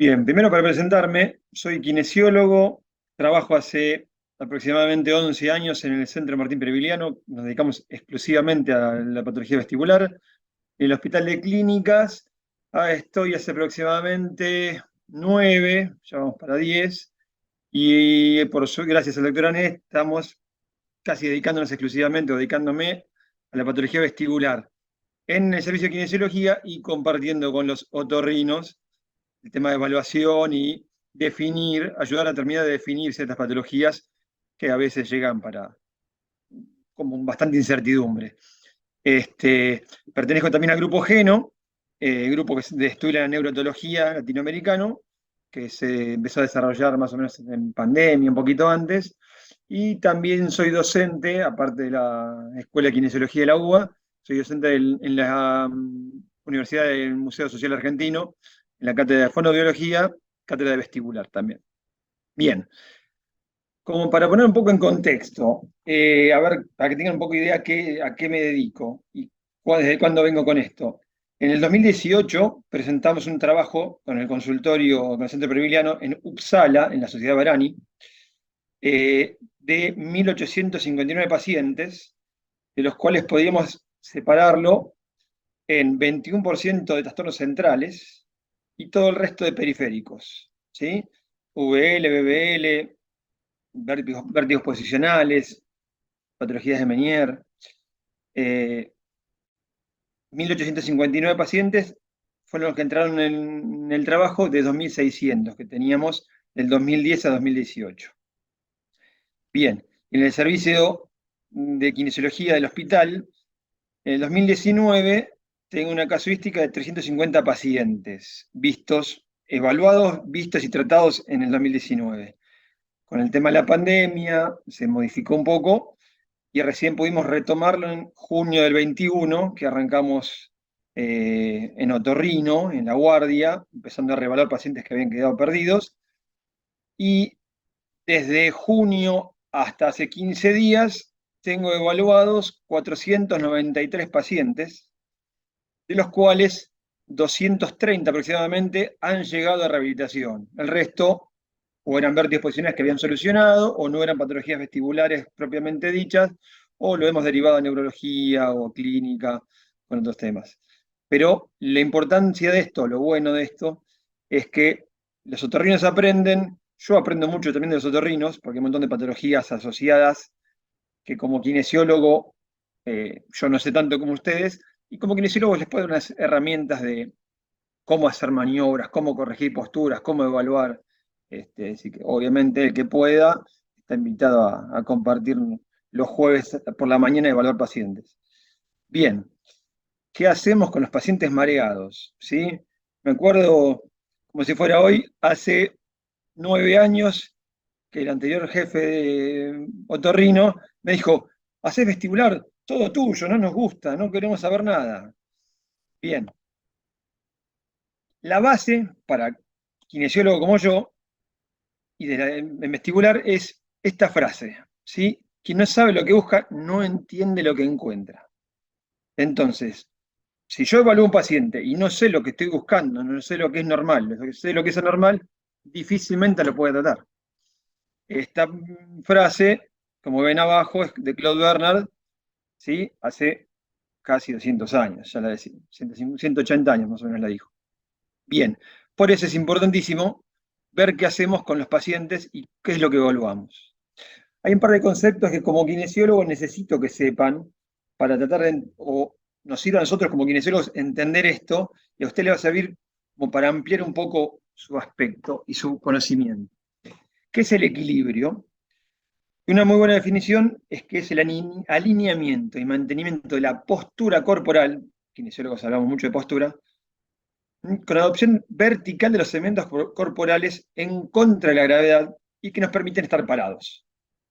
Bien, primero para presentarme, soy kinesiólogo, trabajo hace aproximadamente 11 años en el Centro Martín Pereviliano, nos dedicamos exclusivamente a la patología vestibular. En el Hospital de Clínicas estoy hace aproximadamente 9, ya vamos para 10, y gracias al doctor Ané estamos casi dedicándonos exclusivamente o dedicándome a la patología vestibular en el servicio de kinesiología y compartiendo con los otorrinos el tema de evaluación y ayudar a terminar de definir ciertas patologías que a veces llegan como bastante incertidumbre. Pertenezco también al grupo GENO, grupo de estudio de la neurotología latinoamericano, que se empezó a desarrollar más o menos en pandemia, un poquito antes, y también soy docente, aparte de la Escuela de Kinesiología de la UBA, soy docente en la Universidad del Museo Social Argentino, en la cátedra de fonoaudiología, cátedra de vestibular también. Bien, como para poner un poco en contexto, a ver, para que tengan un poco de idea a qué me dedico y desde cuándo vengo con esto. En el 2018 presentamos un trabajo con el consultorio, con el Centro Previliano en Uppsala, en la Sociedad Barani, de 1859 pacientes, de los cuales podíamos separarlo en 21% de trastornos centrales y todo el resto de periféricos, ¿sí? VL, BBL, vértigos posicionales, patologías de Meniere. 1859 pacientes fueron los que entraron en el trabajo de 2.600 que teníamos del 2010 a 2018. Bien, en el servicio de kinesiología del hospital, en el 2019 tengo una casuística de 350 pacientes evaluados, vistos y tratados en el 2019. Con el tema de la pandemia se modificó un poco y recién pudimos retomarlo en junio del 21, que arrancamos en otorrino, en la guardia, empezando a reevaluar pacientes que habían quedado perdidos. Y desde junio hasta hace 15 días tengo evaluados 493 pacientes, de los cuales 230 aproximadamente han llegado a rehabilitación. El resto o eran vértigos posicionales que habían solucionado, o no eran patologías vestibulares propiamente dichas, o lo hemos derivado a neurología o clínica con otros temas. Pero la importancia de esto, lo bueno de esto, es que los otorrinos aprenden, yo aprendo mucho también de los otorrinos, porque hay un montón de patologías asociadas que como kinesiólogo yo no sé tanto como ustedes, y como kinesiólogo les puedo dar unas herramientas de cómo hacer maniobras, cómo corregir posturas, cómo evaluar. Así que obviamente el que pueda está invitado a compartir los jueves por la mañana y evaluar pacientes. Bien, ¿qué hacemos con los pacientes mareados? ¿Sí? Me acuerdo, como si fuera hoy, hace 9 años que el anterior jefe de otorrino me dijo, hacés vestibular, todo tuyo, no nos gusta, no queremos saber nada. Bien, la base para kinesiólogo como yo y en vestibular es esta frase, ¿sí? Quien no sabe lo que busca no entiende lo que encuentra. Entonces, si yo evalúo un paciente y no sé lo que estoy buscando, no sé lo que es normal, no sé lo que es anormal, difícilmente lo puedo tratar. Esta frase, como ven abajo, es de Claude Bernard, ¿sí? Hace casi 200 años, ya la decía, 180 años más o menos la dijo. Bien, por eso es importantísimo ver qué hacemos con los pacientes y qué es lo que evaluamos. Hay un par de conceptos que como kinesiólogo necesito que sepan para tratar o nos sirva a nosotros como kinesiólogos entender esto y a usted le va a servir como para ampliar un poco su aspecto y su conocimiento. ¿Qué es el equilibrio? Y una muy buena definición es que es el alineamiento y mantenimiento de la postura corporal, kinesiólogos hablamos mucho de postura, con adopción vertical de los segmentos corporales en contra de la gravedad y que nos permiten estar parados.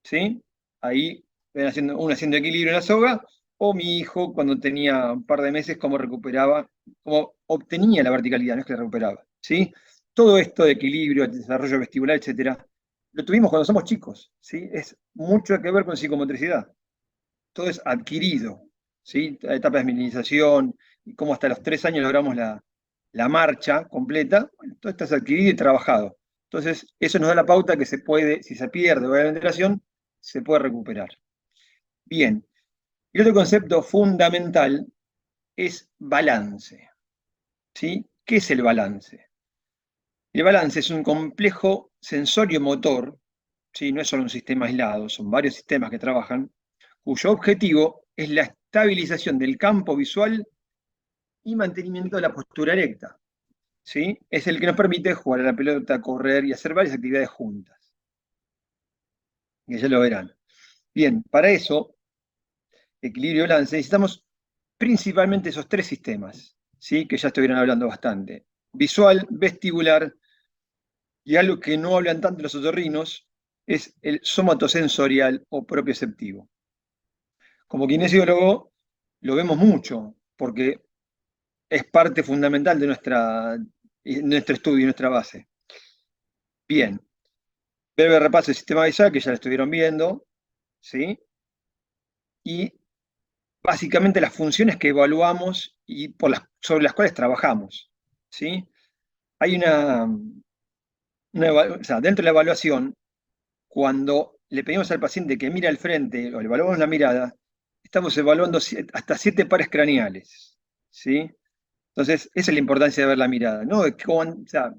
¿Sí? Ahí ven uno haciendo equilibrio en la soga, o mi hijo cuando tenía un par de meses, cómo recuperaba, cómo obtenía la verticalidad, no es que la recuperaba. ¿Sí? Todo esto de equilibrio, desarrollo vestibular, etcétera, lo tuvimos cuando somos chicos. ¿Sí? Es mucho que ver con psicomotricidad. Todo es adquirido. ¿Sí? La etapa de esmilinización, y cómo hasta los 3 años logramos la marcha completa, bueno, todo esto es adquirido y trabajado. Entonces, eso nos da la pauta que se puede, si se pierde o hay alteración, se puede recuperar. Bien, y otro concepto fundamental es balance. ¿Sí? ¿Qué es el balance? El balance es un complejo sensorio-motor, ¿sí? No es solo un sistema aislado, son varios sistemas que trabajan, cuyo objetivo es la estabilización del campo visual y mantenimiento de la postura erecta. ¿Sí? Es el que nos permite jugar a la pelota, correr y hacer varias actividades juntas. Que ya lo verán. Bien, para eso, equilibrio y balance, necesitamos principalmente esos tres sistemas, ¿sí? Que ya estuvieron hablando bastante. Visual, vestibular y algo que no hablan tanto los otorrinos es el somatosensorial o propioceptivo. Como kinesiólogo lo vemos mucho porque es parte fundamental de nuestro estudio y nuestra base. Bien, breve repaso del sistema visual que ya lo estuvieron viendo, ¿sí? Y básicamente las funciones que evaluamos y sobre las cuales trabajamos, ¿sí? Hay o sea, dentro de la evaluación, cuando le pedimos al paciente que mire al frente o le evaluamos la mirada, estamos evaluando hasta 7 pares craneales, ¿sí? Entonces, esa es la importancia de ver la mirada, ¿no? O sea,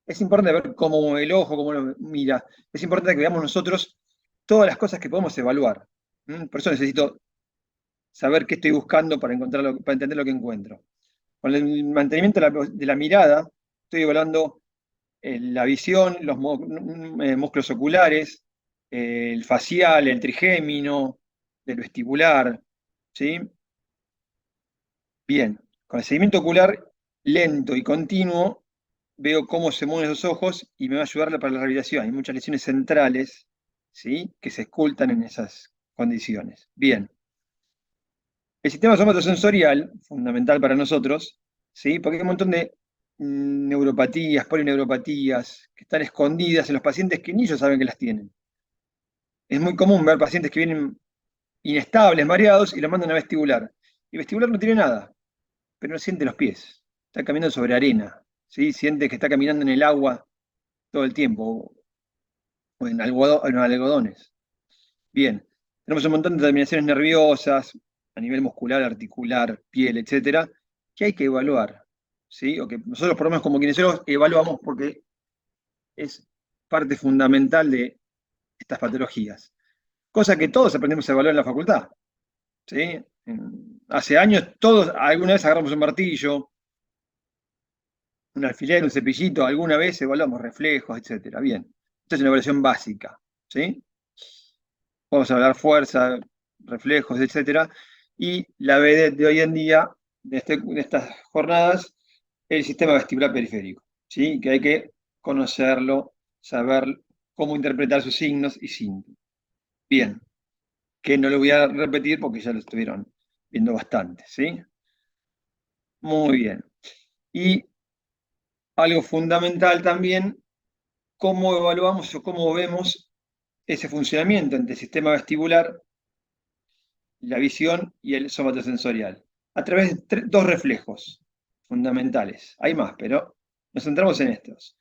es importante ver cómo el ojo, cómo lo mira. Es importante que veamos nosotros todas las cosas que podemos evaluar. Por eso necesito saber qué estoy buscando para encontrarlo, para entender lo que encuentro. Con el mantenimiento de la mirada, estoy evaluando la visión, los músculos oculares, el facial, el trigémino, el vestibular, ¿sí? Bien, con el seguimiento ocular lento y continuo, veo cómo se mueven esos ojos y me va a ayudar para la rehabilitación. Hay muchas lesiones centrales, ¿sí? Que se escultan en esas condiciones. Bien. El sistema somatosensorial, fundamental para nosotros, ¿sí? Porque hay un montón de neuropatías, polineuropatías, que están escondidas en los pacientes que ni ellos saben que las tienen. Es muy común ver pacientes que vienen inestables, mareados, y los mandan a vestibular. Y vestibular no tiene nada, pero no siente los pies. Está caminando sobre arena, ¿sí? Siente que está caminando en el agua todo el tiempo, o en algodones. Bien, tenemos un montón de terminaciones nerviosas a nivel muscular, articular, piel, etcétera, que hay que evaluar, ¿sí? O que nosotros, por lo menos como kinesiólogos, evaluamos porque es parte fundamental de estas patologías. Cosa que todos aprendemos a evaluar en la facultad, ¿sí? Hace años todos alguna vez agarramos un martillo, un alfiler, un cepillito, alguna vez evaluamos reflejos, etcétera. Bien, esta es una evaluación básica, ¿sí? Vamos a hablar fuerza, reflejos, etcétera. Y la vedette de hoy en día, de estas jornadas, el sistema vestibular periférico, ¿sí? Que hay que conocerlo, saber cómo interpretar sus signos y síntomas. Bien, que no lo voy a repetir porque ya lo estuvieron viendo bastante, ¿sí? Muy bien. Y algo fundamental también, cómo evaluamos o cómo vemos ese funcionamiento entre el sistema vestibular, la visión y el somatosensorial, a través de dos reflejos fundamentales. Hay más, pero nos centramos en estos.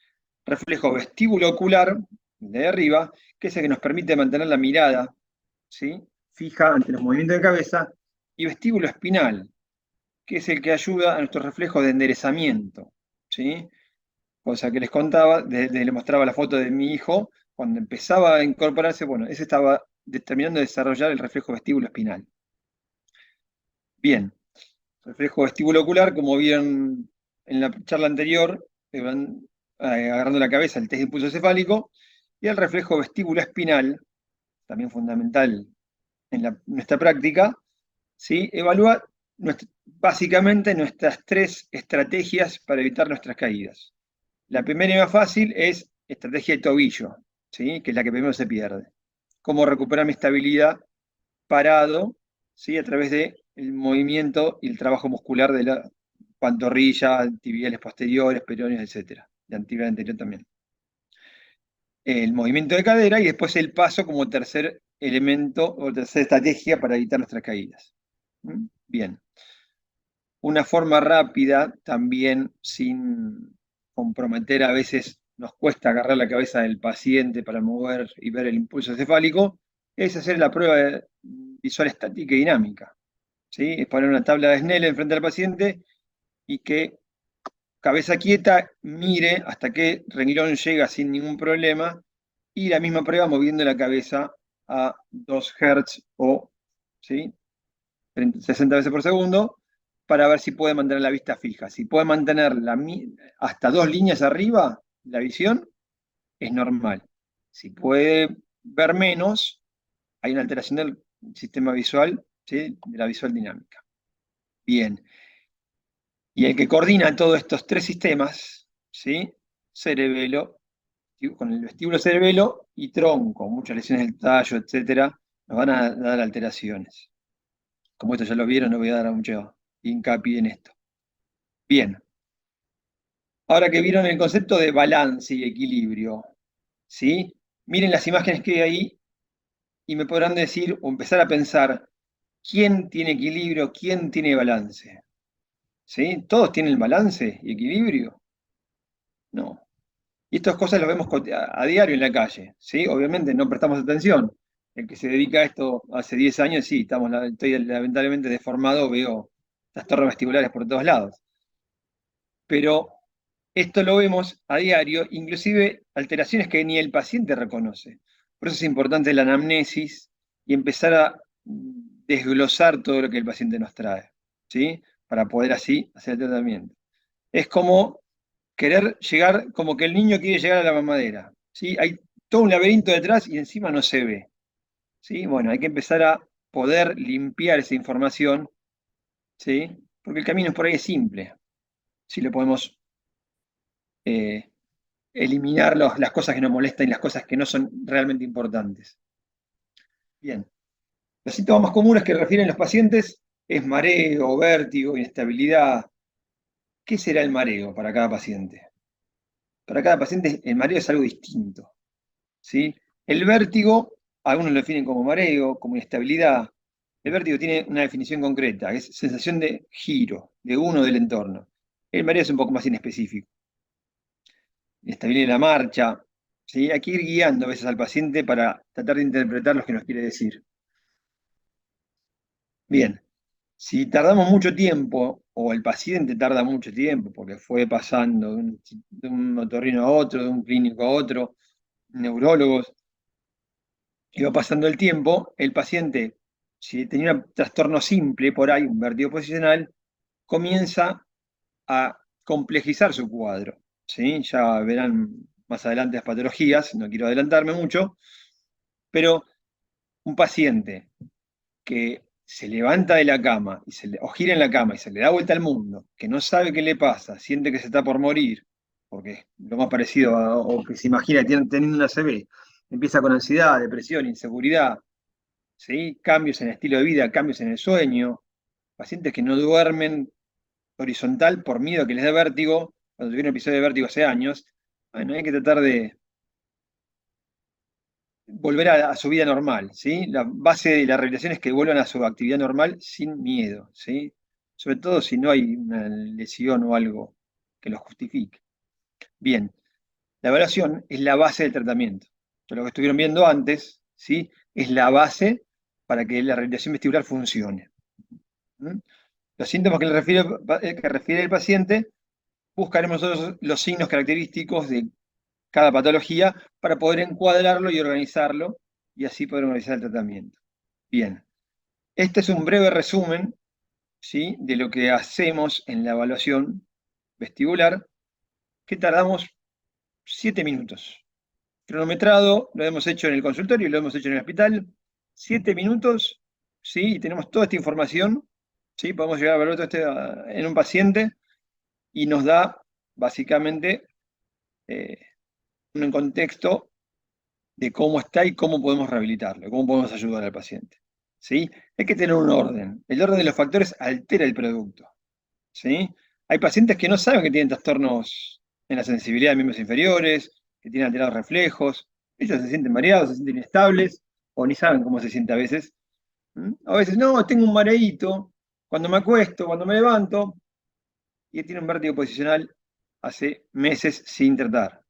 Reflejo vestíbulo ocular, de arriba, que es el que nos permite mantener la mirada, ¿sí? Fija ante los movimientos de cabeza, y vestíbulo espinal, que es el que ayuda a nuestros reflejos de enderezamiento, ¿sí? Cosa que les contaba, les mostraba la foto de mi hijo, cuando empezaba a incorporarse, bueno, ese estaba terminando de desarrollar el reflejo vestíbulo espinal. Bien, reflejo vestíbulo ocular, como vieron en la charla anterior, agarrando la cabeza, el test de impulso cefálico, y el reflejo vestíbulo espinal, también fundamental en nuestra práctica, ¿sí? Evalúa básicamente nuestras tres estrategias para evitar nuestras caídas. La primera y más fácil es estrategia de tobillo, ¿sí? Que es la que primero se pierde. Cómo recuperar mi estabilidad parado, ¿sí? A través del movimiento y el trabajo muscular de la pantorrilla, tibiales posteriores, peroneos, etc. De anterior anterior también. El movimiento de cadera y después el paso como tercer elemento o tercera estrategia para evitar nuestras caídas. Bien. una forma rápida, también sin comprometer, a veces nos cuesta agarrar la cabeza del paciente para mover y ver el impulso cefálico, es hacer la prueba visual estática y dinámica. ¿Sí? Es poner una tabla de Snellen enfrente al paciente y que cabeza quieta mire hasta qué renglón llega sin ningún problema, y la misma prueba moviendo la cabeza a 2 Hz o, ¿sí?, 60 veces por segundo, para ver si puede mantener la vista fija. Si puede mantener hasta 2 líneas arriba, la visión es normal. Si puede ver menos, hay una alteración del sistema visual, ¿sí?, de la visual dinámica. Bien. Y el que coordina todos estos 3 sistemas, ¿sí?, cerebelo, con el vestíbulo cerebelo y tronco, muchas lesiones del tallo, etcétera, nos van a dar alteraciones. Como esto ya lo vieron, no voy a dar mucho hincapié en esto. Bien. Ahora que vieron el concepto de balance y equilibrio, ¿sí? Miren las imágenes que hay ahí y me podrán decir o empezar a pensar, ¿quién tiene equilibrio? ¿Quién tiene balance? ¿Sí? ¿Todos tienen balance y equilibrio? No. Y estas cosas las vemos a diario en la calle, ¿sí? Obviamente no prestamos atención. El que se dedica a esto hace 10 años, sí, estoy lamentablemente deformado, veo las torres vestibulares por todos lados. Pero esto lo vemos a diario, inclusive alteraciones que ni el paciente reconoce. Por eso es importante la anamnesis y empezar a desglosar todo lo que el paciente nos trae, ¿sí? Para poder así hacer el tratamiento. Es como querer llegar, como que el niño quiere llegar a la mamadera, ¿sí? Hay todo un laberinto detrás y encima no se ve, ¿sí? Bueno, hay que empezar a poder limpiar esa información, ¿sí? Porque el camino por ahí es simple, si lo podemos eliminar las cosas que nos molestan y las cosas que no son realmente importantes. Bien, los síntomas más comunes que refieren los pacientes es mareo, vértigo, inestabilidad. ¿Qué será el mareo para cada paciente? Para cada paciente el mareo es algo distinto, ¿sí? El vértigo, algunos lo definen como mareo, como inestabilidad. El vértigo tiene una definición concreta, es sensación de giro, de uno del entorno. El mareo es un poco más inespecífico. Inestabilidad en la marcha, ¿sí? Hay que ir guiando a veces al paciente para tratar de interpretar lo que nos quiere decir. Bien, si tardamos mucho tiempo, o el paciente tarda mucho tiempo, porque fue pasando de un otorrino a otro, de un clínico a otro, neurólogos, y va pasando el tiempo, el paciente, si tenía un trastorno simple por ahí, un vértigo posicional, comienza a complejizar su cuadro, ¿sí? Ya verán más adelante las patologías, no quiero adelantarme mucho, pero un paciente que se levanta de la cama o gira en la cama y se le da vuelta al mundo, que no sabe qué le pasa, siente que se está por morir, porque es lo más parecido o que se imagina teniendo una ACV, empieza con ansiedad, depresión, inseguridad, ¿sí? Cambios en el estilo de vida, cambios en el sueño, pacientes que no duermen horizontal por miedo a que les dé vértigo, cuando tuvieron un episodio de vértigo hace años. Bueno, hay que tratar de volver a su vida normal, ¿sí? La base de la rehabilitación es que vuelvan a su actividad normal sin miedo, ¿sí? Sobre todo si no hay una lesión o algo que lo justifique. Bien, la evaluación es la base del tratamiento. Lo que estuvieron viendo antes, ¿sí?, es la base para que la rehabilitación vestibular funcione. ¿Mm? Los síntomas que refiere el paciente, buscaremos nosotros los signos característicos de cada patología para poder encuadrarlo y organizarlo, y así poder organizar el tratamiento. Bien, este es un breve resumen, ¿sí?, de lo que hacemos en la evaluación vestibular, que tardamos 7 minutos. Cronometrado, lo hemos hecho en el consultorio y lo hemos hecho en el hospital. 7 minutos, ¿sí? Y tenemos toda esta información, ¿sí? Podemos llegar a ver todo esto en un paciente y nos da básicamente un contexto de cómo está y cómo podemos rehabilitarlo, cómo podemos ayudar al paciente, ¿sí? Hay que tener un orden. El orden de los factores altera el producto, ¿sí? Hay pacientes que no saben que tienen trastornos en la sensibilidad de miembros inferiores, que tienen alterados reflejos. Ellos se sienten mareados, se sienten inestables, o ni saben cómo se siente a veces. A veces, no, tengo un mareíto, cuando me acuesto, cuando me levanto, y tiene un vértigo posicional hace meses sin tratar.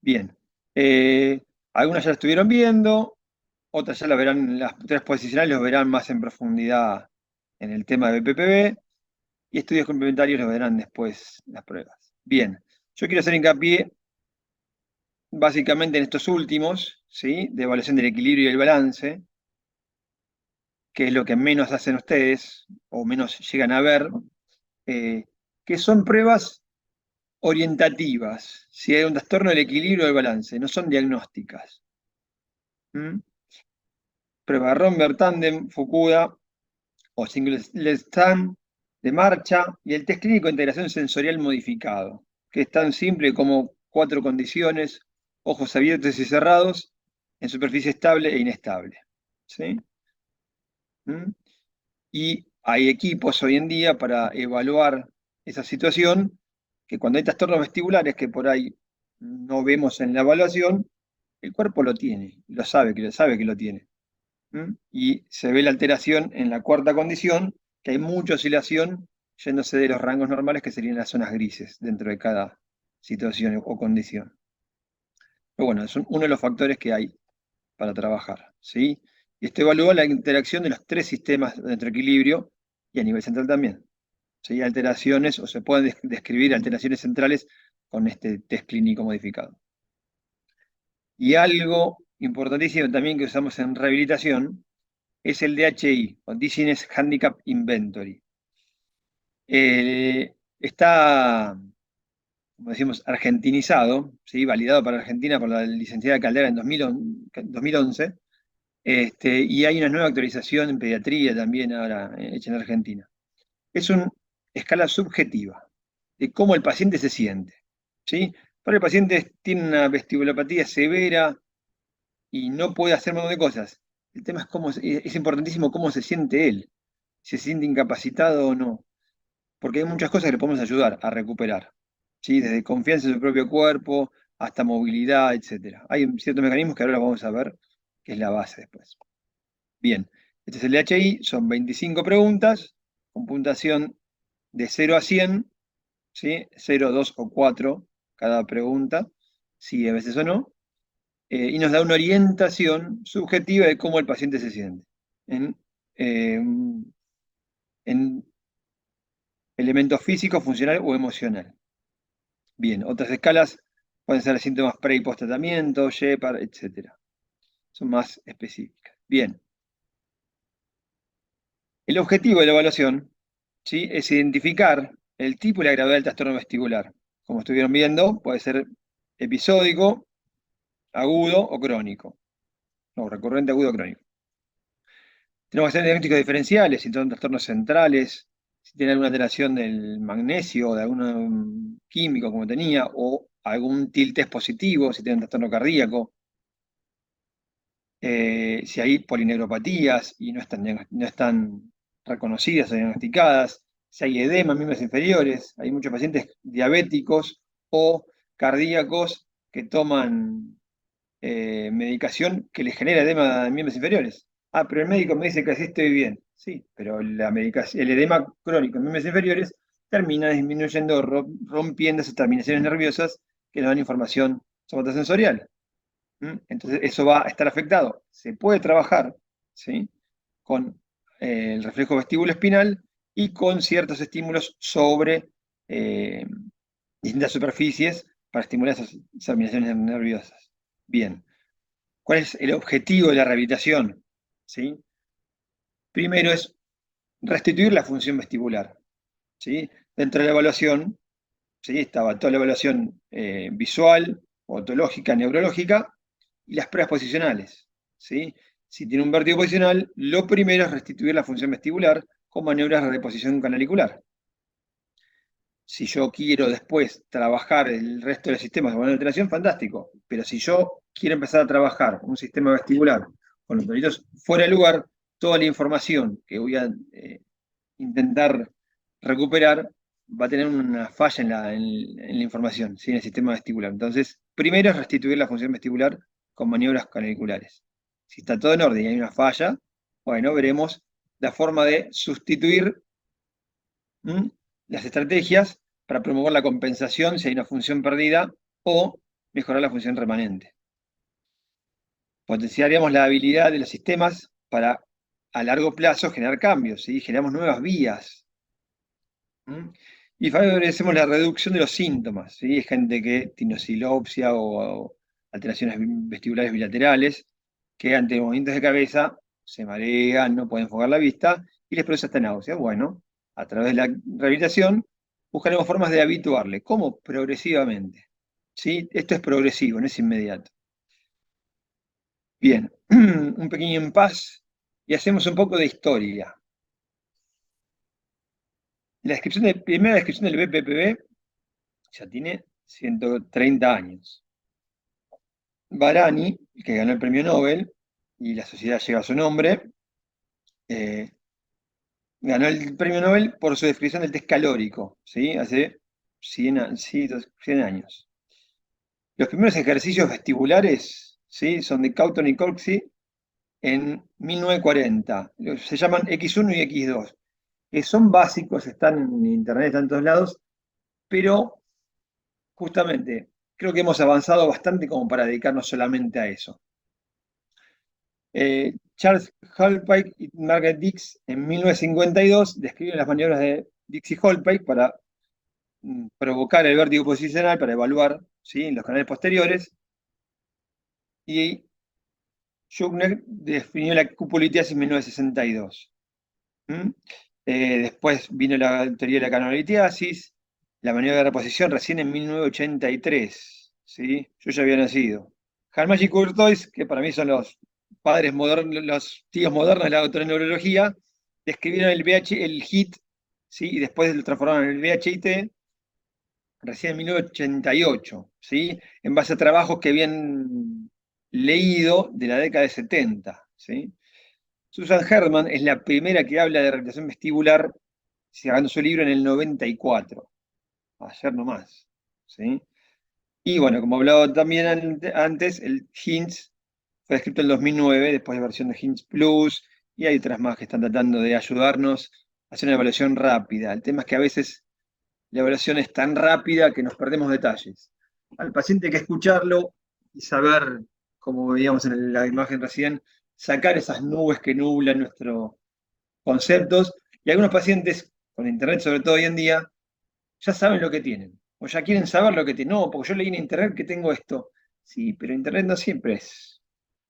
Bien, algunas ya la estuvieron viendo, otras ya la verán, las tres posicionales los verán más en profundidad en el tema de BPPB, y estudios complementarios los verán después las pruebas. Bien, yo quiero hacer hincapié básicamente en estos últimos, ¿sí? De evaluación del equilibrio y el balance, que es lo que menos hacen ustedes, o menos llegan a ver, que son pruebas orientativas, si hay un trastorno del equilibrio o del balance, no son diagnósticas. ¿Mm? Prueba Romberg, Tandem, Fukuda o Singlestam de marcha y el test clínico de integración sensorial modificado, que es tan simple como 4 condiciones, ojos abiertos y cerrados, en superficie estable e inestable. ¿Sí? ¿Mm? Y hay equipos hoy en día para evaluar esa situación, que cuando hay trastornos vestibulares que por ahí no vemos en la evaluación, el cuerpo lo tiene, sabe que lo tiene. ¿Mm? Y se ve la alteración en la cuarta condición, que hay mucha oscilación yéndose de los rangos normales, que serían las zonas grises dentro de cada situación o condición. Pero bueno, es uno de los factores que hay para trabajar, ¿sí? Y esto evalúa la interacción de los tres sistemas de nuestro equilibrio y a nivel central también. ¿Sí? Alteraciones, o se pueden describir alteraciones centrales con este test clínico modificado. Y algo importantísimo también que usamos en rehabilitación es el DHI, o Dizziness Handicap Inventory. Está, como decimos, argentinizado, ¿sí? Validado para Argentina por la licenciada Caldera en 2011, y hay una nueva actualización en pediatría también ahora hecha en Argentina. Es una escala subjetiva de cómo el paciente se siente, ¿sí? Para el paciente tiene una vestibulopatía severa y no puede hacer un montón de cosas. El tema es importantísimo cómo se siente él, si se siente incapacitado o no, porque hay muchas cosas que le podemos ayudar a recuperar, ¿sí? Desde confianza en su propio cuerpo hasta movilidad, etc. Hay ciertos mecanismos que ahora vamos a ver, que es la base después. Bien, este es el DHI, son 25 preguntas, con puntuación de 0 a 100, ¿sí? 0, 2 o 4 cada pregunta, sí, a veces o no, y nos da una orientación subjetiva de cómo el paciente se siente eh, en elementos físicos, funcional o emocional. Bien, otras escalas pueden ser síntomas pre y post tratamiento, Shepard, etc. Son más específicas. Bien, el objetivo de la evaluación, ¿sí? Es identificar el tipo y la gravedad del trastorno vestibular. Como estuvieron viendo, puede ser episódico, agudo o crónico. No, recurrente, agudo o crónico. Tenemos que hacer diagnósticos diferenciales, si son trastornos centrales, si tiene alguna alteración del magnesio o de algún químico como tenía, o algún TIL test positivo, si tiene un trastorno cardíaco. Si hay polineuropatías y no están reconocidas o diagnosticadas, si hay edema en miembros inferiores, hay muchos pacientes diabéticos o cardíacos que toman medicación que les genera edema en miembros inferiores. Ah, pero el médico me dice que así estoy bien. Sí, pero el edema crónico en miembros inferiores termina disminuyendo, rompiendo esas terminaciones nerviosas que nos dan información somatosensorial. Entonces, eso va a estar afectado. Se puede trabajar, ¿sí? Con el reflejo vestibuloespinal y con ciertos estímulos sobre eh, distintas superficies para estimular esas terminaciones nerviosas. Bien. ¿Cuál es el objetivo de la rehabilitación? ¿Sí? Primero es restituir la función vestibular. ¿Sí? Dentro de la evaluación, ¿sí? Estaba toda la evaluación visual, otológica, neurológica y las pruebas posicionales. ¿Sí? Si tiene un vértigo posicional, lo primero es restituir la función vestibular con maniobras de reposición canalicular. Si yo quiero después trabajar el resto de los sistemas de buena alteración, fantástico. Pero si yo quiero empezar a trabajar un sistema vestibular con los toritos fuera de lugar, toda la información que voy a intentar recuperar va a tener una falla en la información, ¿sí? En el sistema vestibular. Entonces, primero es restituir la función vestibular con maniobras canaliculares. Si está todo en orden y hay una falla, bueno, veremos la forma de sustituir las estrategias para promover la compensación si hay una función perdida o mejorar la función remanente. Potenciaríamos la habilidad de los sistemas para a largo plazo generar cambios, ¿sí? Generamos nuevas vías. Y favorecemos la reducción de los síntomas, ¿sí? Hay gente que tiene sinosilopsia o alteraciones vestibulares bilaterales, que ante movimientos de cabeza se marean, no pueden enfocar la vista y les produce hasta náusea. Bueno, a través de la rehabilitación buscaremos formas de habituarle. ¿Cómo? Progresivamente. ¿Sí? Esto es progresivo, no es inmediato. Bien, un pequeño impas y hacemos un poco de historia. Primera descripción del BPPB ya tiene 130 años. Varani, que ganó el premio Nobel, y la sociedad lleva su nombre, ganó el premio Nobel por su descripción del test calórico, ¿sí? Hace 100 años. Los primeros ejercicios vestibulares, ¿sí? Son de Cauton y Corksey en 1940. Se llaman X1 y X2, que son básicos, están en internet, están en todos lados, pero justamente creo que hemos avanzado bastante como para dedicarnos solamente a eso. Charles Holpike y Margaret Dix en 1952 describen las maniobras de Dix y Holpike para provocar el vértigo posicional, para evaluar, ¿sí?, los canales posteriores. Y Schuckner definió la cupulitiasis en 1962. Después vino la teoría de la canalitiasis, la maniobra de reposición recién en 1983. ¿Sí? Yo ya había nacido. Halmach y Courtois, que para mí son los padres modernos, los tíos modernos de la otoneurología, describieron el el HIT, ¿sí? Y después lo transformaron en el VHIT, recién en 1988, ¿sí? En base a trabajos que habían leído de la década de 70. ¿Sí? Susan Herman es la primera que habla de rehabilitación vestibular, sacando su libro en el 94, ayer nomás. ¿Sí? Y bueno, como hablaba también antes, el HINTS fue escrito en el 2009, después de versión de HINTS Plus, y hay otras más que están tratando de ayudarnos a hacer una evaluación rápida. El tema es que a veces la evaluación es tan rápida que nos perdemos detalles. Al paciente hay que escucharlo y saber, como veíamos en la imagen recién, sacar esas nubes que nublan nuestros conceptos. Y algunos pacientes, con internet sobre todo hoy en día, ya saben lo que tienen, o ya quieren saber lo que tienen. No, porque yo leí en internet que tengo esto. Sí, pero internet no siempre es.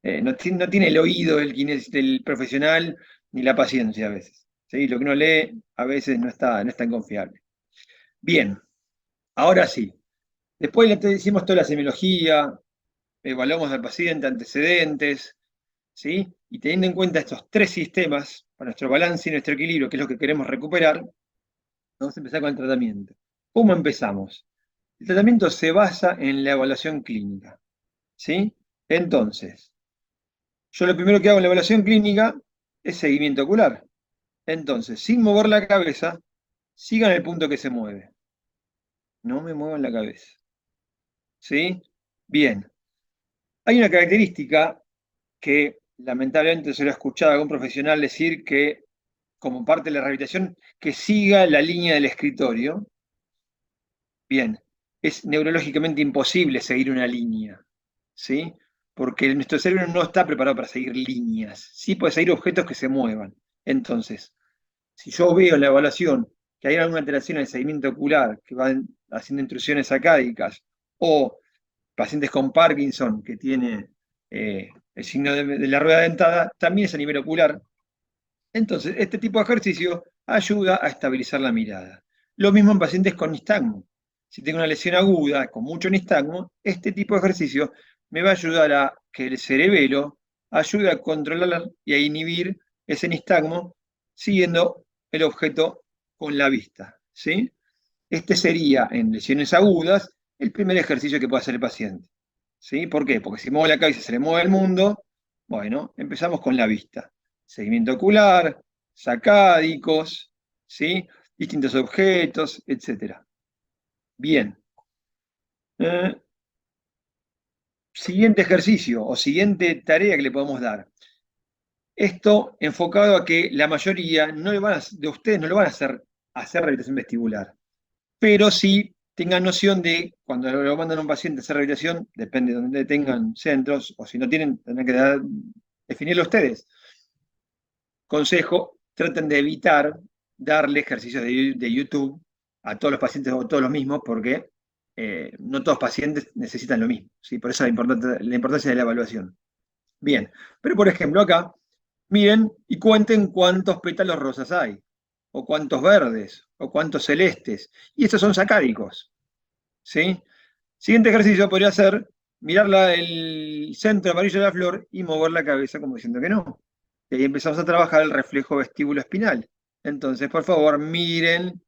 No tiene el oído del profesional ni la paciencia a veces. ¿Sí? Lo que uno lee a veces no es tan confiable. Bien, ahora sí. Después le hicimos toda la semiología, evaluamos al paciente, antecedentes, ¿sí? Y teniendo en cuenta estos tres sistemas, para nuestro balance y nuestro equilibrio, que es lo que queremos recuperar, vamos a empezar con el tratamiento. ¿Cómo empezamos? El tratamiento se basa en la evaluación clínica, ¿sí? Entonces, yo lo primero que hago en la evaluación clínica es seguimiento ocular. Entonces, sin mover la cabeza, sigan el punto que se mueve. No me muevan la cabeza. ¿Sí? Bien. Hay una característica que lamentablemente se lo he escuchado a algún profesional decir que, como parte de la rehabilitación, que siga la línea del escritorio. Bien, es neurológicamente imposible seguir una línea, ¿sí? Porque nuestro cerebro no está preparado para seguir líneas, sí puede seguir objetos que se muevan. Entonces, si yo veo en la evaluación que hay alguna alteración en el seguimiento ocular, que van haciendo intrusiones sacádicas, o pacientes con Parkinson, que tiene el signo de la rueda dentada, también es a nivel ocular. Entonces, este tipo de ejercicio ayuda a estabilizar la mirada. Lo mismo en pacientes con nistagmo. Si tengo una lesión aguda con mucho nistagmo, este tipo de ejercicio me va a ayudar a que el cerebelo ayude a controlar y a inhibir ese nistagmo siguiendo el objeto con la vista. ¿Sí? Este sería, en lesiones agudas, el primer ejercicio que puede hacer el paciente. ¿Sí? ¿Por qué? Porque si mueve la cabeza se le mueve el mundo. Bueno, empezamos con la vista. Seguimiento ocular, sacádicos, ¿sí? Distintos objetos, etc. Bien. Eh, Siguiente ejercicio o siguiente tarea que le podemos dar. Esto enfocado a que la mayoría de ustedes no lo van a hacer rehabilitación vestibular, pero sí tengan noción de cuando lo mandan a un paciente a hacer rehabilitación, depende de dónde tengan centros, o si no tienen, tendrán que definirlo ustedes. Consejo, traten de evitar darle ejercicios de YouTube a todos los pacientes o todos los mismos, porque no todos los pacientes necesitan lo mismo, ¿sí? Por eso la importancia de la evaluación. Bien, pero por ejemplo acá, miren y cuenten cuántos pétalos rosas hay, o cuántos verdes, o cuántos celestes, y estos son sacáricos, ¿sí? Siguiente ejercicio podría ser mirar el centro amarillo de la flor y mover la cabeza como diciendo que no. Y ahí empezamos a trabajar el reflejo vestíbulo espinal. Entonces, por favor, miren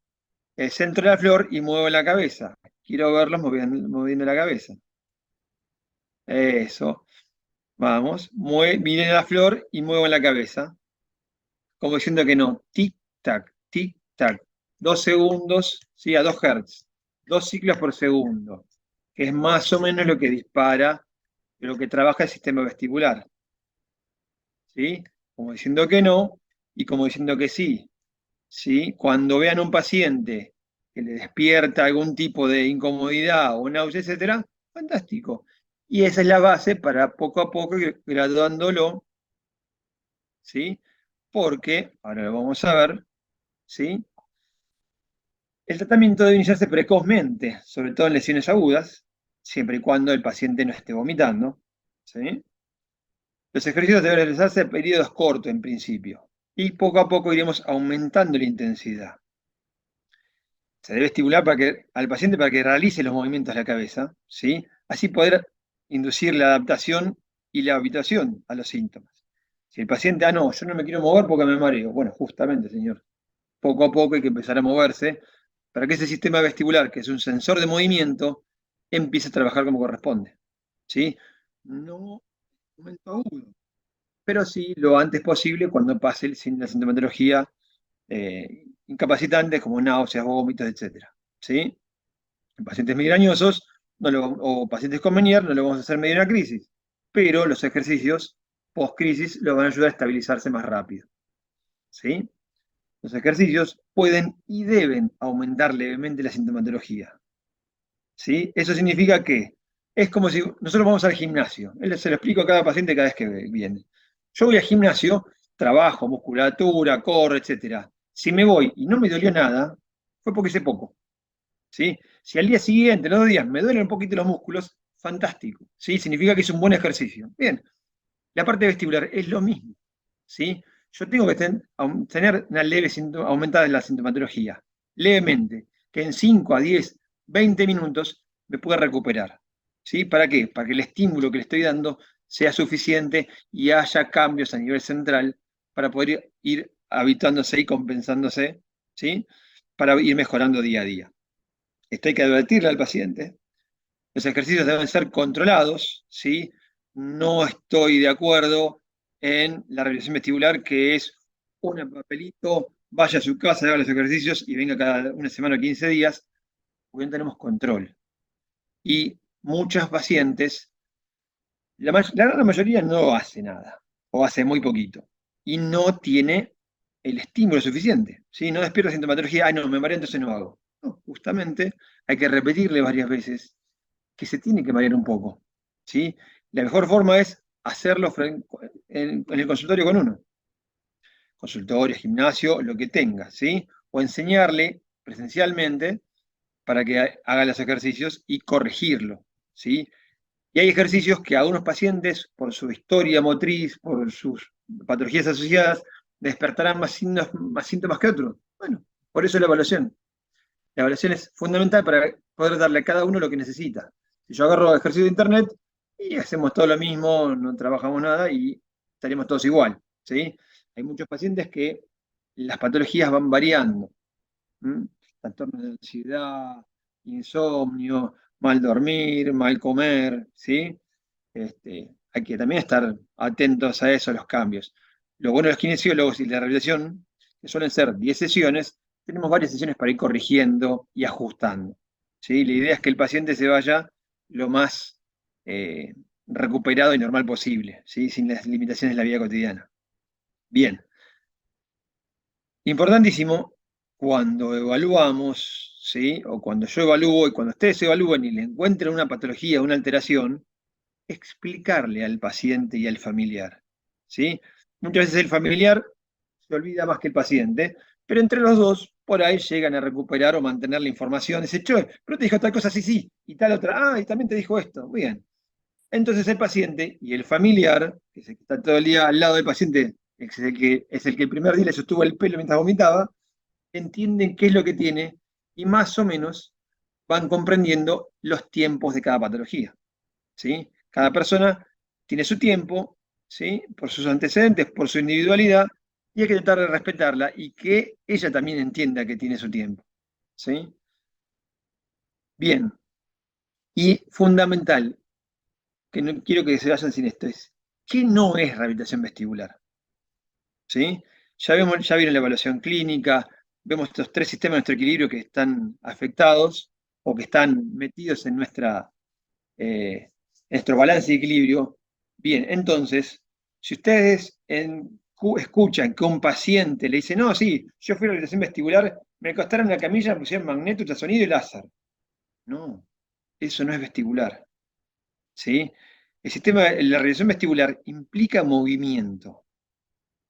el centro de la flor y muevan la cabeza. Quiero verlos moviendo la cabeza. Eso. Vamos. Miren la flor y muevan la cabeza. Como diciendo que no. Tic-tac, tic-tac. 2 segundos, sí, a 2 Hz. 2 ciclos por segundo. Que es más o menos lo que dispara, lo que trabaja el sistema vestibular. ¿Sí? Como diciendo que no y como diciendo que sí. ¿Sí? Cuando vean a un paciente que le despierta algún tipo de incomodidad o náusea, etcétera, fantástico. Y esa es la base para poco a poco ir graduándolo, ¿sí? Porque, ahora lo vamos a ver, ¿sí? El tratamiento debe iniciarse precozmente, sobre todo en lesiones agudas, siempre y cuando el paciente no esté vomitando, ¿sí? Los ejercicios deben realizarse en periodos cortos en principio, y poco a poco iremos aumentando la intensidad. Se debe estimular al paciente para que realice los movimientos de la cabeza, ¿sí? Así poder inducir la adaptación y la habituación a los síntomas. Si el paciente, no, yo no me quiero mover porque me mareo. Bueno, justamente, señor, poco a poco hay que empezar a moverse para que ese sistema vestibular, que es un sensor de movimiento, empiece a trabajar como corresponde, ¿sí? No en momento agudo, pero sí lo antes posible cuando pase la sintomatología incapacitantes como náuseas, vómitos, etcétera, ¿sí? En pacientes migrañosos o pacientes con Meniere no lo vamos a hacer medio una crisis, pero los ejercicios post-crisis lo van a ayudar a estabilizarse más rápido, ¿sí? Los ejercicios pueden y deben aumentar levemente la sintomatología, ¿sí? Eso significa que es como si nosotros vamos al gimnasio. Se lo explico a cada paciente cada vez que viene. Yo voy al gimnasio, trabajo, musculatura, corro, etcétera. Si me voy y no me dolió nada, fue porque hice poco, ¿sí? Si al día siguiente, los 2 días, me duelen un poquito los músculos, fantástico, ¿sí? Significa que es un buen ejercicio. Bien, la parte vestibular es lo mismo, ¿sí? Yo tengo que tener una leve aumentada la sintomatología, levemente, que en 5 a 10, 20 minutos me pueda recuperar, ¿sí? ¿Para qué? Para que el estímulo que le estoy dando sea suficiente y haya cambios a nivel central para poder ir habituándose y compensándose, ¿sí? Para ir mejorando día a día. Esto hay que advertirle al paciente. Los ejercicios deben ser controlados, ¿sí? No estoy de acuerdo en la revisión vestibular, que es un papelito, vaya a su casa, haga los ejercicios y venga cada una semana o 15 días, porque no tenemos control. Y muchos pacientes, la gran mayoría no hace nada, o hace muy poquito, y no tiene el estímulo suficiente, ¿sí? No despierta sintomatología, no, me mareo, entonces no hago. No, justamente hay que repetirle varias veces que se tiene que marear un poco, ¿sí? La mejor forma es hacerlo en el consultorio con uno. Consultorio, gimnasio, lo que tenga, ¿sí? O enseñarle presencialmente para que haga los ejercicios y corregirlo, ¿sí? Y hay ejercicios que a algunos pacientes, por su historia motriz, por sus patologías asociadas, despertarán más síntomas que otros. Bueno, por eso la evaluación. La evaluación es fundamental para poder darle a cada uno lo que necesita. Si yo agarro ejercicio de internet y hacemos todo lo mismo, no trabajamos nada y estaríamos todos igual, ¿sí? Hay muchos pacientes que las patologías van variando. Trastornos de ansiedad, insomnio, mal dormir, mal comer, ¿sí? Hay que también estar atentos a eso, a los cambios. Lo bueno de los kinesiólogos y la rehabilitación, que suelen ser 10 sesiones, tenemos varias sesiones para ir corrigiendo y ajustando, ¿sí? La idea es que el paciente se vaya lo más recuperado y normal posible, ¿sí? Sin las limitaciones de la vida cotidiana. Bien. Importantísimo, cuando evaluamos, ¿sí? O cuando yo evalúo y cuando ustedes evalúen y le encuentren una patología, una alteración, explicarle al paciente y al familiar, ¿sí? Muchas veces el familiar se olvida más que el paciente, pero entre los dos, por ahí llegan a recuperar o mantener la información. Dice, che, pero te dijo tal cosa, sí, sí, y tal otra, y también te dijo esto. Muy bien. Entonces el paciente y el familiar, que es el que está todo el día al lado del paciente, es el que el primer día le sostuvo el pelo mientras vomitaba, entienden qué es lo que tiene y más o menos van comprendiendo los tiempos de cada patología, ¿sí? Cada persona tiene su tiempo, ¿sí? Por sus antecedentes, por su individualidad, y hay que tratar de respetarla y que ella también entienda que tiene su tiempo, ¿sí? Bien, y fundamental, que no quiero que se vayan sin esto, es ¿qué no es rehabilitación vestibular? ¿Sí? Ya vieron la evaluación clínica, vemos estos tres sistemas de nuestro equilibrio que están afectados o que están metidos en nuestro balance de equilibrio. Bien, entonces, si ustedes escuchan que un paciente le dice, no, sí, yo fui a la rehabilitación vestibular, me acostaron en la camilla, me pusieron magneto, ultrasonido y láser. No, eso no es vestibular. ¿Sí? La rehabilitación vestibular implica movimiento,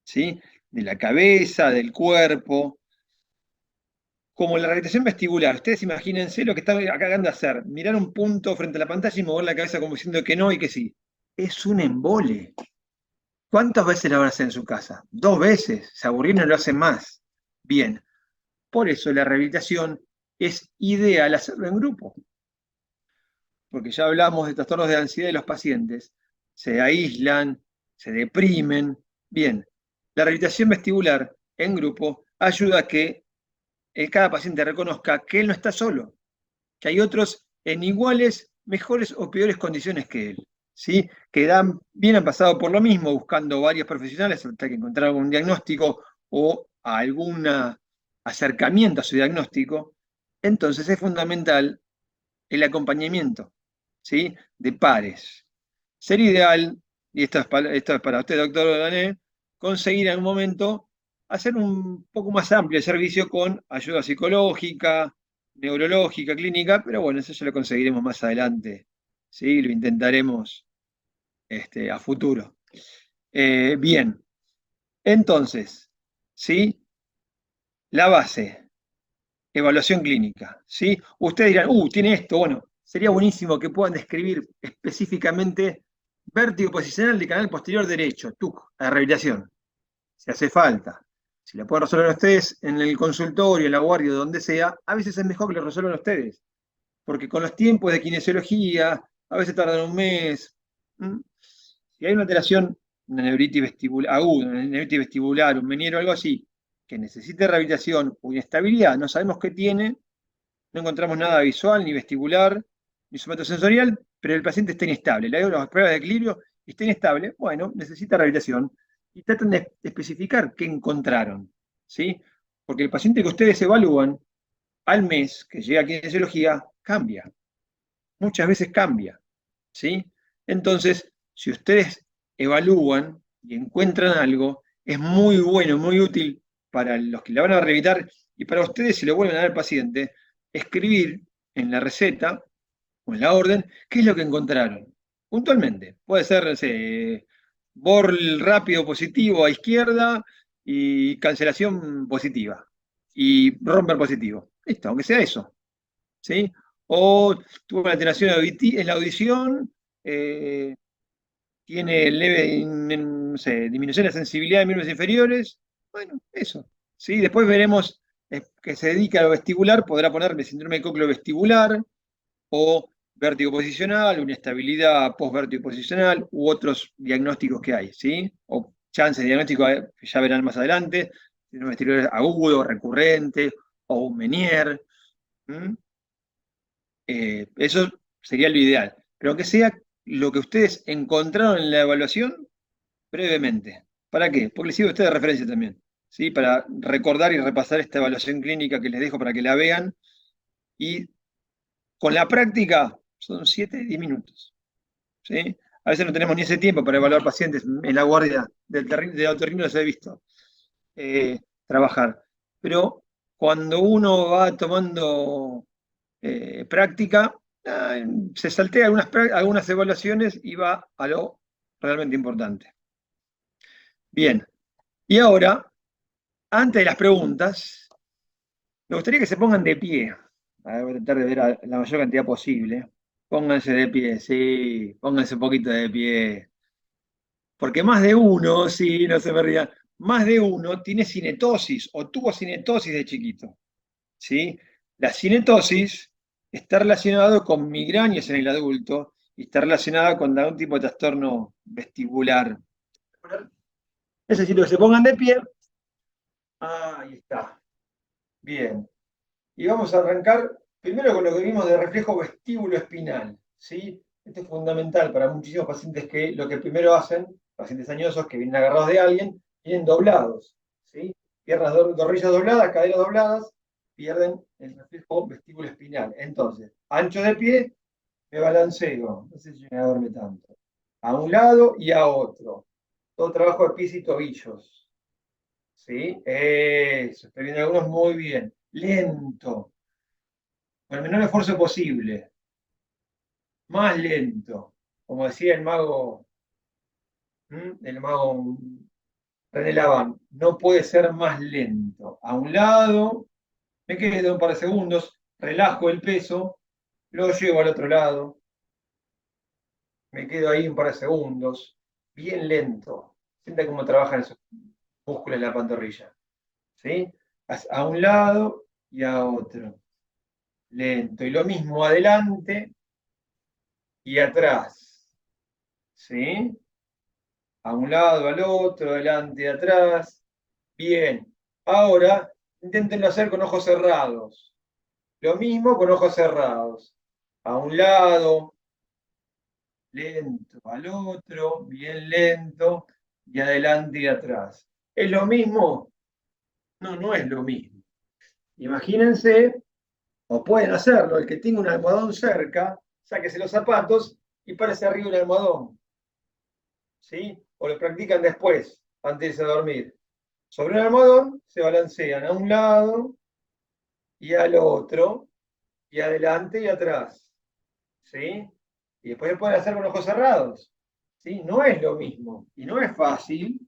¿sí? De la cabeza, del cuerpo. Como la rehabilitación vestibular, ustedes imagínense lo que están acabando de hacer, mirar un punto frente a la pantalla y mover la cabeza como diciendo que no y que sí. Es un embole. ¿Cuántas veces lo van a hacer en su casa? 2 veces. Se aburrieron y no lo hacen más. Bien. Por eso la rehabilitación es ideal hacerlo en grupo. Porque ya hablamos de trastornos de ansiedad de los pacientes. Se aíslan, se deprimen. Bien. La rehabilitación vestibular en grupo ayuda a que cada paciente reconozca que él no está solo, que hay otros en iguales, mejores o peores condiciones que él, ¿sí? Que bien han pasado por lo mismo, buscando varios profesionales hasta que encontraron un diagnóstico o algún acercamiento a su diagnóstico. Entonces es fundamental el acompañamiento, ¿sí? De pares. Sería ideal, y esto es para usted, doctor Dané, conseguir en un momento hacer un poco más amplio el servicio con ayuda psicológica, neurológica, clínica, pero bueno, eso ya lo conseguiremos más adelante, ¿sí? Lo intentaremos a futuro. Bien, entonces, ¿sí? La base, evaluación clínica, ¿sí? Ustedes dirán, tiene esto, bueno, sería buenísimo que puedan describir específicamente vértigo posicional de canal posterior derecho, TUC, a rehabilitación, si hace falta. Si la pueden resolver ustedes en el consultorio, en la guardia, donde sea, a veces es mejor que lo resuelvan ustedes, porque con los tiempos de kinesiología, a veces tardan un mes. ¿Mm? Si hay una alteración, una neuritis vestibular, aguda, una neuritis vestibular, un meniero, algo así, que necesite rehabilitación o inestabilidad, no sabemos qué tiene, no encontramos nada visual, ni vestibular, ni somatosensorial, pero el paciente está inestable. Le hago las pruebas de equilibrio y está inestable. Bueno, necesita rehabilitación. Y tratan de especificar qué encontraron, ¿sí? Porque el paciente que ustedes evalúan al mes, que llega a kinesiología, cambia. Muchas veces cambia, ¿sí? Entonces, si ustedes evalúan y encuentran algo, es muy bueno, muy útil para los que la van a revisar y para ustedes, si lo vuelven a dar al paciente, escribir en la receta o en la orden qué es lo que encontraron. Puntualmente. Puede ser, no sé, BORL rápido positivo a izquierda y cancelación positiva. Y romper positivo. Listo, aunque sea eso. ¿Sí? O tuvo una alteración en la audición, eh, tiene leve, no sé, disminución de la sensibilidad de miembros inferiores. Bueno, eso. ¿Sí? Después veremos que se dedica a lo vestibular, podrá ponerle síndrome de cócleo vestibular o vértigo posicional, una inestabilidad post-vértigo posicional u otros diagnósticos que hay, ¿sí? O chances de diagnóstico que ya verán más adelante, síndrome vestibular agudo, recurrente o un Menier. ¿Mm? Eso sería lo ideal. Pero que sea lo que ustedes encontraron en la evaluación brevemente. ¿Para qué? Porque les sirve a ustedes de referencia también. ¿Sí? Para recordar y repasar esta evaluación clínica que les dejo para que la vean. Y con la práctica son 7, 10 minutos. ¿Sí? A veces no tenemos ni ese tiempo para evaluar pacientes. En la guardia de otorrino los he visto trabajar. Pero cuando uno va tomando práctica, ah, se saltea algunas evaluaciones y va a lo realmente importante. Bien, y ahora, antes de las preguntas, me gustaría que se pongan de pie. A ver, voy a tratar de ver a la mayor cantidad posible. Pónganse de pie, sí, pónganse un poquito de pie. Porque más de uno, sí, no se me rían, más de uno tiene cinetosis o tuvo cinetosis de chiquito. ¿Sí? La cinetosis está relacionada con migrañas en el adulto y está relacionada con algún tipo de trastorno vestibular. Necesito que se pongan de pie. Ahí está. Bien. Y vamos a arrancar primero con lo que vimos de reflejo vestíbulo espinal. ¿Sí? Esto es fundamental para muchísimos pacientes que lo que primero hacen, pacientes añosos que vienen agarrados de alguien, vienen doblados. ¿Sí? Piernas, rodillas dobladas, caderas dobladas, pierden el reflejo vestíbulo espinal. Entonces, ancho de pie, me balanceo. No sé si me duerme tanto. A un lado y a otro. Todo trabajo de pies y tobillos. ¿Sí? Eso. Estoy viendo algunos muy bien. Lento con el menor esfuerzo posible, más lento, como decía el mago René Laván, no puede ser más lento. A un lado, me quedo un par de segundos, relajo el peso, lo llevo al otro lado, me quedo ahí un par de segundos, bien lento. Sienta cómo trabajan esos músculos en la pantorrilla. ¿Sí? A un lado y a otro. Lento. Y lo mismo adelante y atrás. ¿Sí? A un lado, al otro, adelante y atrás. Bien. Ahora, inténtenlo hacer con ojos cerrados. Lo mismo con ojos cerrados. A un lado, lento, al otro, bien lento, y adelante y atrás. ¿Es lo mismo? No, no es lo mismo. Imagínense, o pueden hacerlo, el que tenga un almohadón cerca, sáquese los zapatos y párese arriba un almohadón. ¿Sí? O lo practican después, antes de irse a dormir. Sobre un almohadón se balancean a un lado y al otro, y adelante y atrás. ¿Sí? Y después se pueden hacer con ojos cerrados. ¿Sí? No es lo mismo. Y no es fácil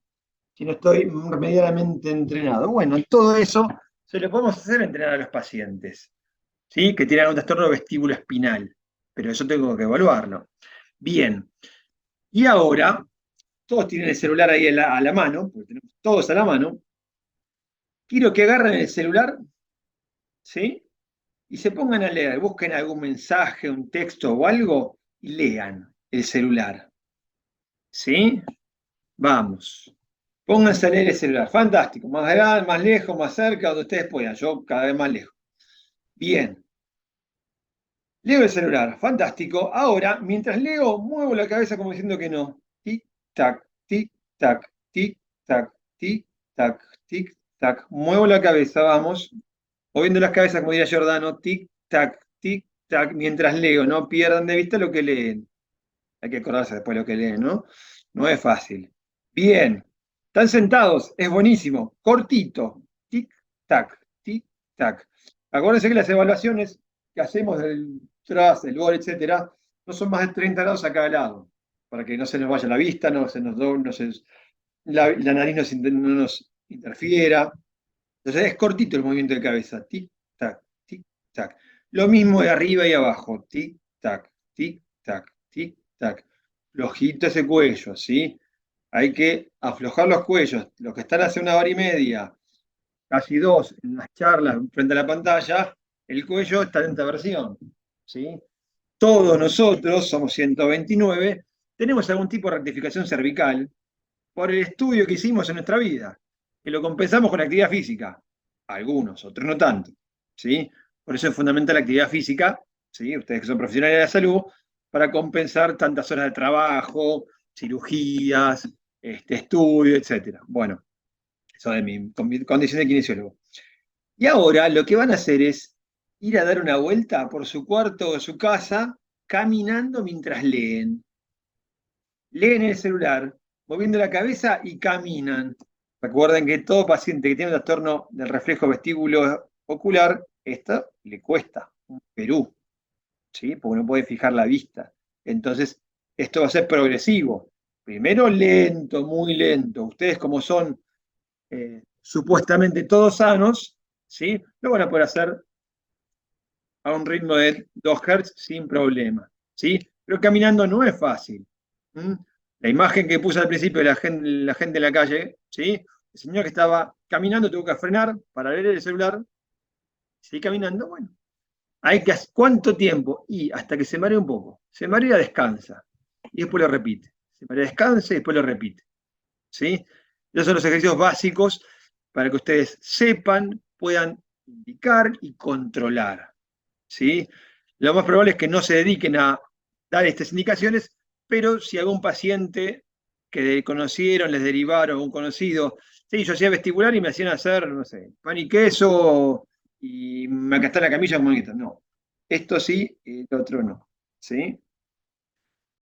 si no estoy medianamente entrenado. Bueno, todo eso se lo podemos hacer entrenar a los pacientes. ¿Sí? Que tienen un trastorno vestíbulo espinal. Pero eso tengo que evaluarlo. Bien. Y ahora, todos tienen el celular ahí a la mano, porque tenemos todos a la mano. Quiero que agarren el celular, ¿sí? Y se pongan a leer, busquen algún mensaje, un texto o algo y lean el celular. ¿Sí? Vamos. Pónganse a leer el celular. Fantástico. Más grande, más lejos, más cerca, donde ustedes puedan. Yo cada vez más lejos. Bien. Leo el celular. Fantástico. Ahora, mientras leo, muevo la cabeza como diciendo que no. Tic, tac, tic, tac, tic, tac, tic, tac, tic, tac. Muevo la cabeza, vamos. Moviendo las cabezas, como diría Giordano, tic, tac, tac, mientras leo, no pierdan de vista lo que leen. Hay que acordarse después de lo que leen, ¿no? No es fácil. Bien, están sentados, es buenísimo, cortito, tic, tic, tac. Acuérdense que las evaluaciones que hacemos del tras, del gol, etcétera, no son más de 30 grados a cada lado, para que no se nos vaya la vista, no se nos doble, la nariz no nos interfiera. Entonces es cortito el movimiento de cabeza. Tic, tac, tic, tac. Lo mismo de arriba y abajo. Tic, tac, tic, tac, tic, tac. Flojito ese cuello, ¿sí? Hay que aflojar los cuellos. Los que están hace una hora y media, casi dos, en las charlas frente a la pantalla, el cuello está en esta versión, ¿sí? Todos nosotros, somos 129, tenemos algún tipo de rectificación cervical por el estudio que hicimos en nuestra vida, que lo compensamos con actividad física. Algunos, otros no tanto. ¿Sí? Por eso es fundamental la actividad física, ¿sí? Ustedes que son profesionales de la salud, para compensar tantas horas de trabajo, cirugías, estudio, etc. Bueno, eso de mi condición de kinesiólogo. Y ahora lo que van a hacer es ir a dar una vuelta por su cuarto o su casa caminando mientras leen. leen el celular, moviendo la cabeza y caminan. Recuerden que todo paciente que tiene un trastorno del reflejo vestíbulo ocular, esto le cuesta un Perú, ¿sí? Porque no puede fijar la vista. Entonces, esto va a ser progresivo. Primero lento, muy lento. Ustedes como son supuestamente todos sanos, ¿sí? Lo van a poder hacer a un ritmo de 2 Hz sin problema, ¿sí? Pero caminando no es fácil. ¿M? La imagen que puse al principio de la gente en la calle, ¿sí? El señor que estaba caminando tuvo que frenar para ver el celular, seguir caminando, bueno. ¿Cuánto tiempo? Y hasta que se marea un poco. Se marea, descansa. Y después lo repite. Se marea, descansa y después lo repite. ¿Sí? Esos son los ejercicios básicos para que ustedes sepan, puedan indicar y controlar. ¿Sí? Lo más probable es que no se dediquen a dar estas indicaciones, pero si algún paciente que conocieron, les derivaron, un conocido, sí, yo hacía vestibular y me hacían hacer, no sé, pan y queso y me acosté en la camilla como esto. No, esto sí, y lo otro no. ¿Sí?